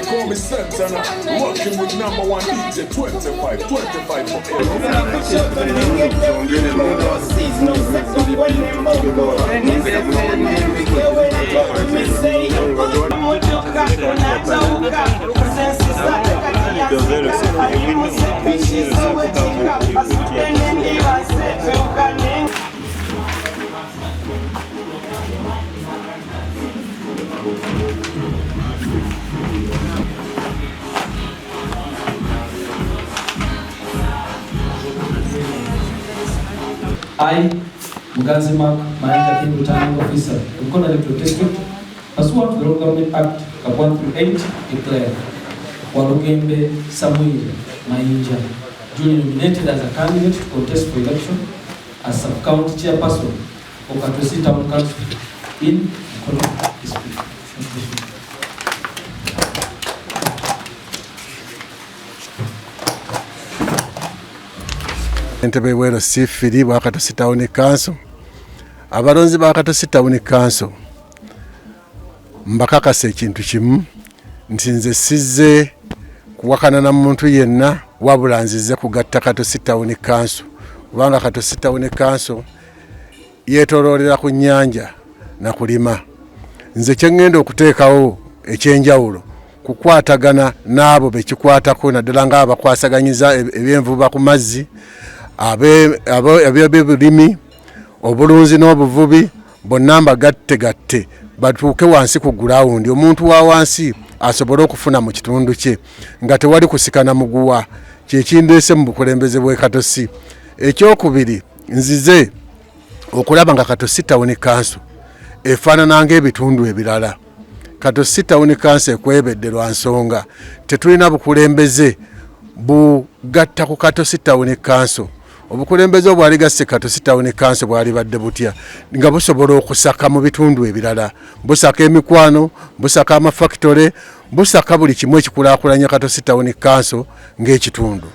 call me Santana. Rocking with #1 DJ 25 for I, Muganzi Mark, Manager Team Returning Officer, Mkono Electoral District, pursuant to the Local Government Act of 138, declare Walugembe Samuel Mainja, duly nominated as a candidate to contest for election as sub-county chairperson of Katosi Town Council in Mkono District. Entebbe wero sifiri bwa Katosi Town Council. Abalonzi ba Katosi Town Council mbakakasa ekintu kimu nti nze sizze kuwakana na muntu yenna wabula nzize kugatta Katosi Town Council kubanga Katosi Town Council yetololera ku nnyanja na kulima. Nze kyengenda okuteekawo ekyenjawulo kukwatagana n'abo bekikwatako naddala ng'abakwasaganyiza ebyenvuba ku mazzi, aby'ebulimi, obulunzi n'obuvubi, bonna mbagatte batuuke wansi ku gulawundi omuntu wa wansi asobole okufuna mu kitundu kye nga tewali kusikana muguwa. Kyekindeese mu bukulembeze bwe Katosi. Ekyokubiri, nzize okulaba nga Katosi Town Council efaanana ng'ebitundu ebirala. Katosi Town Council ekwebedde lwa nsonga tetulina bukulembeze bugatta ku Katosi Town Council. Obukulembeze obwali gasse Katosi Town Council bwali badde butya nga busobola okusaka mu bitundu ebirala, busaka emikwano, busaka amafactory, busaka buli kimu ekikulaakulanya Katosi Town Council ng'ekitundu.